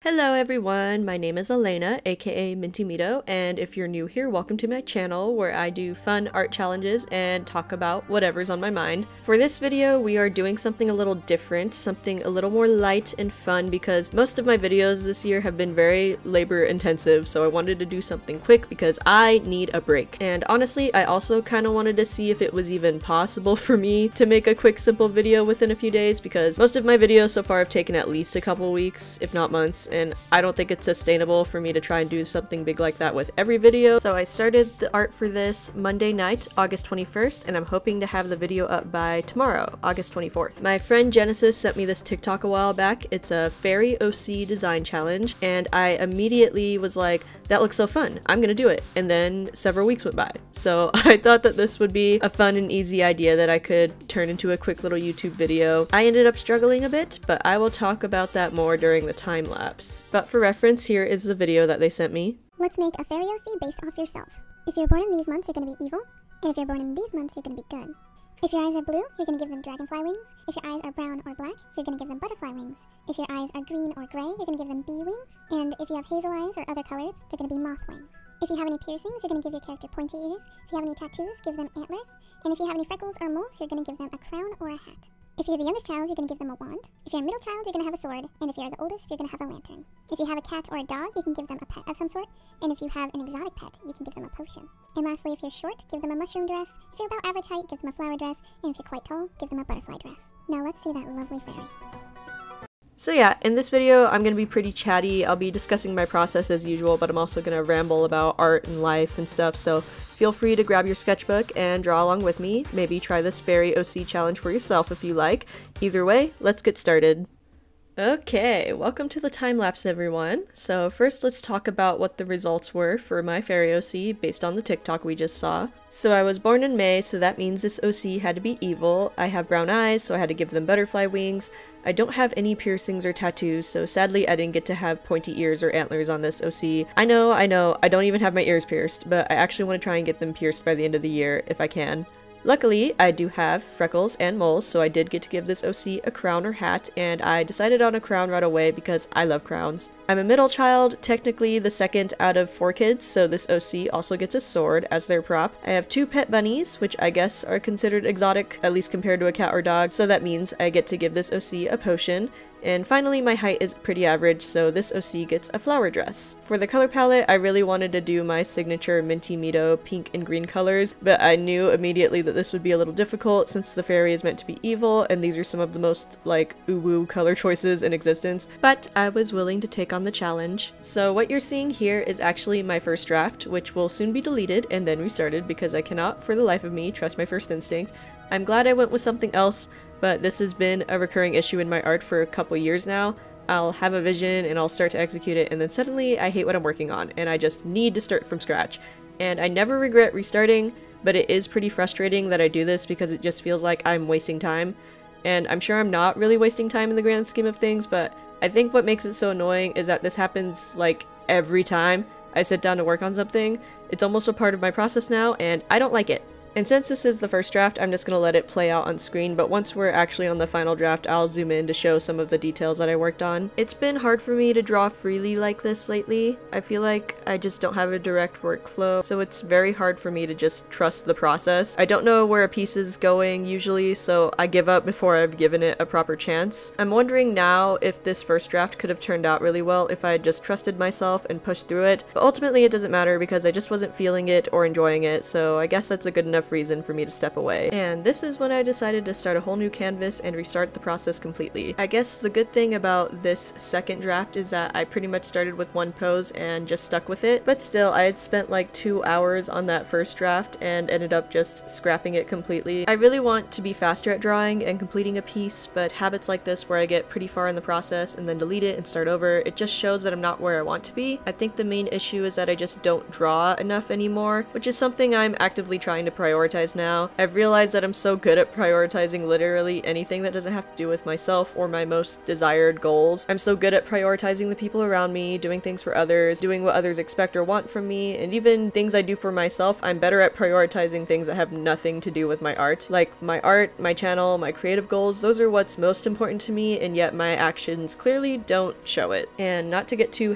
Hello everyone, my name is Elena, aka MintyMido, and if you're new here, welcome to my channel where I do fun art challenges and talk about whatever's on my mind. For this video, we are doing something a little different, something a little more light and fun because most of my videos this year have been very labor intensive, so I wanted to do something quick because I need a break. And honestly, I also kind of wanted to see if it was even possible for me to make a quick simple video within a few days because most of my videos so far have taken at least a couple weeks, if not months, and I don't think it's sustainable for me to try and do something big like that with every video. So I started the art for this Monday night, August 21st, and I'm hoping to have the video up by tomorrow, August 24th. My friend Genesis sent me this TikTok a while back. It's a fairy OC design challenge, and I immediately was like, that looks so fun, I'm gonna do it. And then several weeks went by. So I thought that this would be a fun and easy idea that I could turn into a quick little YouTube video. I ended up struggling a bit, but I will talk about that more during the time lapse. But for reference, here is the video that they sent me. Let's make a fairy OC based off yourself. If you're born in these months, you're going to be evil. And if you're born in these months, you're going to be good. If your eyes are blue, you're going to give them dragonfly wings. If your eyes are brown or black, you're going to give them butterfly wings. If your eyes are green or gray, you're going to give them bee wings. And if you have hazel eyes or other colors, they're going to be moth wings. If you have any piercings, you're going to give your character pointy ears. If you have any tattoos, give them antlers. And if you have any freckles or moles, you're going to give them a crown or a hat. If you're the youngest child, you're going to give them a wand. If you're a middle child, you're going to have a sword. And if you're the oldest, you're going to have a lantern. If you have a cat or a dog, you can give them a pet of some sort. And if you have an exotic pet, you can give them a potion. And lastly, if you're short, give them a mushroom dress. If you're about average height, give them a flower dress. And if you're quite tall, give them a butterfly dress. Now let's see that lovely fairy. So yeah, in this video, I'm going to be pretty chatty. I'll be discussing my process as usual, but I'm also going to ramble about art and life and stuff, so feel free to grab your sketchbook and draw along with me. Maybe try this fairy OC challenge for yourself if you like. Either way, let's get started. Okay, welcome to the time lapse everyone. So first let's talk about what the results were for my fairy OC based on the TikTok we just saw. So I was born in May, so that means this OC had to be evil. I have brown eyes, so I had to give them butterfly wings. I don't have any piercings or tattoos, so sadly I didn't get to have pointy ears or antlers on this OC. I know, I don't even have my ears pierced, but I actually want to try and get them pierced by the end of the year if I can. Luckily, I do have freckles and moles, so I did get to give this OC a crown or hat, and I decided on a crown right away because I love crowns. I'm a middle child, technically the second out of 4 kids, so this OC also gets a sword as their prop. I have 2 pet bunnies, which I guess are considered exotic, at least compared to a cat or dog, so that means I get to give this OC a potion. And finally, my height is pretty average, so this OC gets a flower dress. For the color palette, I really wanted to do my signature MintyMido pink and green colors, but I knew immediately that this would be a little difficult since the fairy is meant to be evil, and these are some of the most, like, ooh-woo color choices in existence, but I was willing to take on the challenge. So what you're seeing here is actually my first draft, which will soon be deleted and then restarted because I cannot, for the life of me, trust my first instinct. I'm glad I went with something else, but this has been a recurring issue in my art for a couple years now. I'll have a vision and I'll start to execute it, and then suddenly I hate what I'm working on and I just need to start from scratch. And I never regret restarting, but it is pretty frustrating that I do this because it just feels like I'm wasting time. And I'm sure I'm not really wasting time in the grand scheme of things, but I think what makes it so annoying is that this happens like every time I sit down to work on something. It's almost a part of my process now, and I don't like it. And since this is the first draft, I'm just going to let it play out on screen, but once we're actually on the final draft, I'll zoom in to show some of the details that I worked on. It's been hard for me to draw freely like this lately. I feel like I just don't have a direct workflow, so it's very hard for me to just trust the process. I don't know where a piece is going usually, so I give up before I've given it a proper chance. I'm wondering now if this first draft could have turned out really well if I had just trusted myself and pushed through it, but ultimately it doesn't matter because I just wasn't feeling it or enjoying it, so I guess that's a good enough reason for me to step away. And this is when I decided to start a whole new canvas and restart the process completely. I guess the good thing about this second draft is that I pretty much started with one pose and just stuck with it, but still I had spent like 2 hours on that first draft and ended up just scrapping it completely. I really want to be faster at drawing and completing a piece, but habits like this where I get pretty far in the process and then delete it and start over, it just shows that I'm not where I want to be. I think the main issue is that I just don't draw enough anymore, which is something I'm actively trying to prioritize prioritize now. I've realized that I'm so good at prioritizing literally anything that doesn't have to do with myself or my most desired goals. I'm so good at prioritizing the people around me, doing things for others, doing what others expect or want from me, and even things I do for myself, I'm better at prioritizing things that have nothing to do with my art. Like my art, my channel, my creative goals, those are what's most important to me, and yet my actions clearly don't show it. And not to get too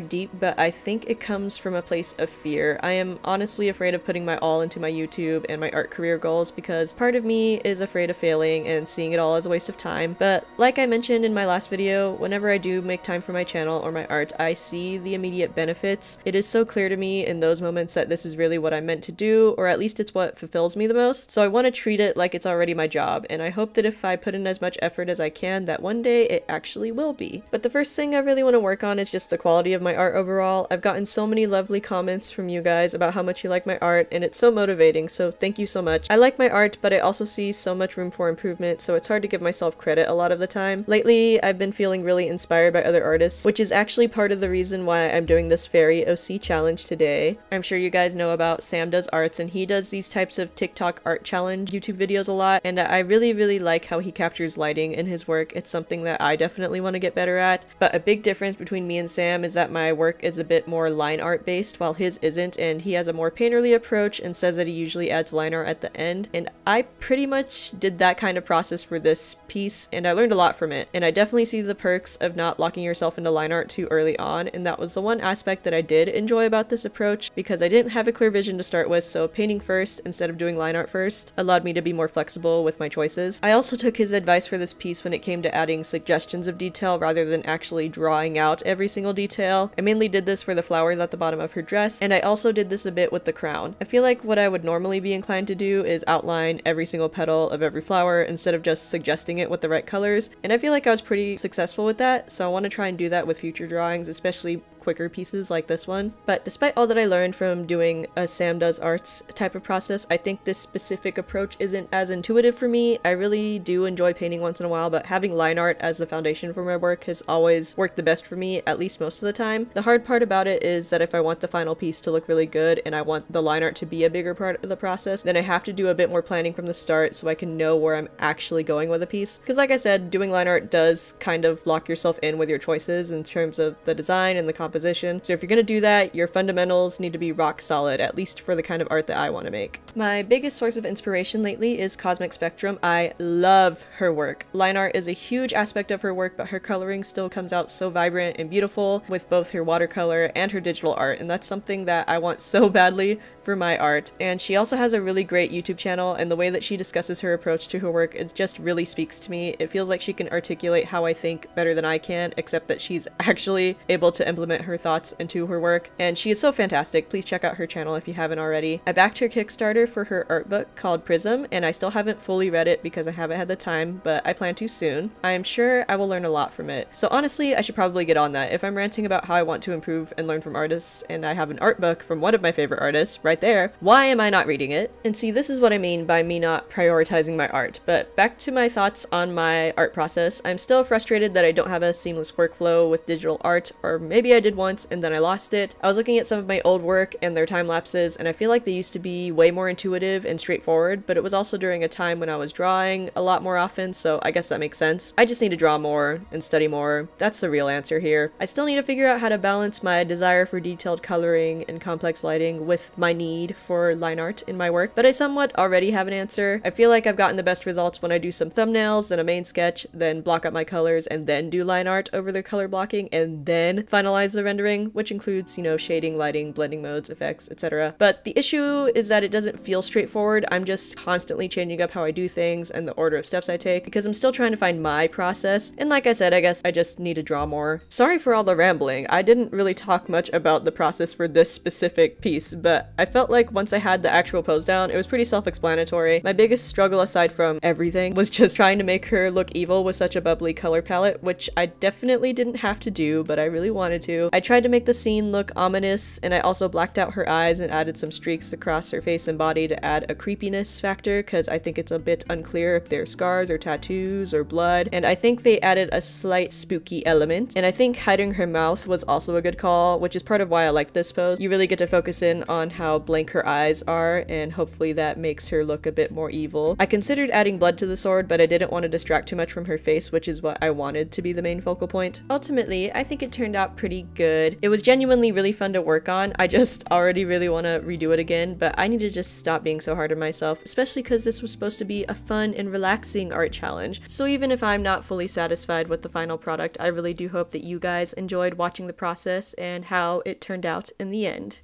#deep, but I think it comes from a place of fear. I am honestly afraid of putting my all into my YouTube and my art career goals because part of me is afraid of failing and seeing it all as a waste of time. But like I mentioned in my last video, whenever I do make time for my channel or my art, I see the immediate benefits. It is so clear to me in those moments that this is really what I'm meant to do, or at least it's what fulfills me the most. So I want to treat it like it's already my job, and I hope that if I put in as much effort as I can, that one day it actually will be. But the first thing I really want to work on is just the quality of my art overall. I've gotten so many lovely comments from you guys about how much you like my art, and it's so motivating, so thank you so much. I like my art, but I also see so much room for improvement, so it's hard to give myself credit a lot of the time. Lately, I've been feeling really inspired by other artists, which is actually part of the reason why I'm doing this Fairy OC challenge today. I'm sure you guys know about Sam Does Arts, and he does these types of TikTok art challenge YouTube videos a lot, and I really like how he captures lighting in his work. It's something that I definitely want to get better at, but a big difference between me and Sam is that my work is a bit more line art based while his isn't, and he has a more painterly approach and says that he usually adds line art at the end, and I pretty much did that kind of process for this piece, and I learned a lot from it. And I definitely see the perks of not locking yourself into line art too early on, and that was the one aspect that I did enjoy about this approach because I didn't have a clear vision to start with, so painting first instead of doing line art first allowed me to be more flexible with my choices. I also took his advice for this piece when it came to adding suggestions of detail rather than actually drawing out every single detail. I mainly did this for the flowers at the bottom of her dress, and I also did this a bit with the crown. I feel like what I would normally be inclined to do is outline every single petal of every flower instead of just suggesting it with the right colors, and I feel like I was pretty successful with that, so I want to try and do that with future drawings, especially quicker pieces like this one. But despite all that I learned from doing a Sam Does Arts type of process, I think this specific approach isn't as intuitive for me. I really do enjoy painting once in a while, but having line art as the foundation for my work has always worked the best for me, at least most of the time. The hard part about it is that if I want the final piece to look really good and I want the line art to be a bigger part of the process, then I have to do a bit more planning from the start so I can know where I'm actually going with a piece. Because like I said, doing line art does kind of lock yourself in with your choices in terms of the design and the composition. So if you're gonna do that, your fundamentals need to be rock solid, at least for the kind of art that I want to make. My biggest source of inspiration lately is Cosmic Spectrum. I love her work. Line art is a huge aspect of her work, but her coloring still comes out so vibrant and beautiful with both her watercolor and her digital art, and that's something that I want so badly for my art. And she also has a really great YouTube channel, and the way that she discusses her approach to her work, it just really speaks to me. It feels like she can articulate how I think better than I can, except that she's actually able to implement her thoughts into her work, and she is so fantastic. Please check out her channel if you haven't already. I backed her Kickstarter for her art book called Prism, and I still haven't fully read it because I haven't had the time, but I plan to soon. I am sure I will learn a lot from it. So honestly, I should probably get on that. If I'm ranting about how I want to improve and learn from artists, and I have an art book from one of my favorite artists right there, why am I not reading it? And see, this is what I mean by me not prioritizing my art. But back to my thoughts on my art process, I'm still frustrated that I don't have a seamless workflow with digital art, or maybe I did once and then I lost it. I was looking at some of my old work and their time lapses, and I feel like they used to be way more intuitive and straightforward, but it was also during a time when I was drawing a lot more often, so I guess that makes sense. I just need to draw more and study more. That's the real answer here. I still need to figure out how to balance my desire for detailed coloring and complex lighting with my need for line art in my work, but I somewhat already have an answer. I feel like I've gotten the best results when I do some thumbnails, then a main sketch, then block out my colors, and then do line art over the color blocking, and then finalize the rendering, which includes, you know, shading, lighting, blending modes, effects, etc. But the issue is that it doesn't feel straightforward. I'm just constantly changing up how I do things and the order of steps I take because I'm still trying to find my process, and like I said, I guess I just need to draw more. Sorry for all the rambling. I didn't really talk much about the process for this specific piece, but I felt like once I had the actual pose down, it was pretty self-explanatory. My biggest struggle aside from everything was just trying to make her look evil with such a bubbly color palette, which I definitely didn't have to do, but I really wanted to. I tried to make the scene look ominous, and I also blacked out her eyes and added some streaks across her face and body to add a creepiness factor, because I think it's a bit unclear if they're scars or tattoos or blood, and I think they added a slight spooky element. And I think hiding her mouth was also a good call, which is part of why I like this pose. You really get to focus in on how blank her eyes are, and hopefully that makes her look a bit more evil. I considered adding blood to the sword, but I didn't want to distract too much from her face, which is what I wanted to be the main focal point. Ultimately, I think it turned out pretty good. It was genuinely really fun to work on. I just already really want to redo it again, but I need to just stop being so hard on myself, especially because this was supposed to be a fun and relaxing art challenge. So even if I'm not fully satisfied with the final product, I really do hope that you guys enjoyed watching the process and how it turned out in the end.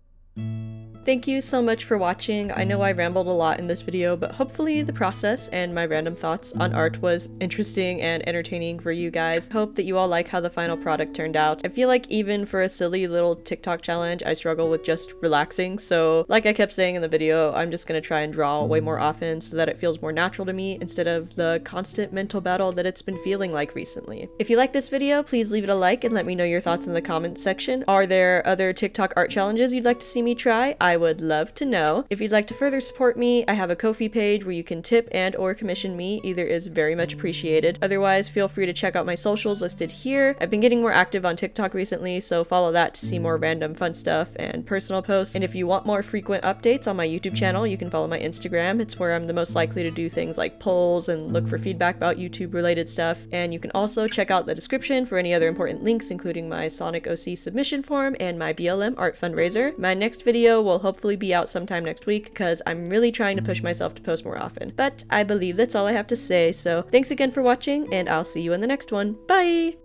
Thank you so much for watching. I know I rambled a lot in this video, but hopefully the process and my random thoughts on art was interesting and entertaining for you guys. Hope that you all like how the final product turned out. I feel like even for a silly little TikTok challenge, I struggle with just relaxing, so like I kept saying in the video, I'm just gonna try and draw way more often so that it feels more natural to me instead of the constant mental battle that it's been feeling like recently. If you like this video, please leave it a like and let me know your thoughts in the comments section. Are there other TikTok art challenges you'd like to see me try? I would love to know. If you'd like to further support me, I have a Ko-fi page where you can tip and or commission me. Either is very much appreciated. Otherwise, feel free to check out my socials listed here. I've been getting more active on TikTok recently, so follow that to see more random fun stuff and personal posts. And if you want more frequent updates on my YouTube channel, you can follow my Instagram. It's where I'm the most likely to do things like polls and look for feedback about YouTube related stuff. And you can also check out the description for any other important links, including my Sonic OC submission form and my BLM art fundraiser. My next video will hopefully be out sometime next week because I'm really trying to push myself to post more often. But I believe that's all I have to say, so thanks again for watching and I'll see you in the next one. Bye!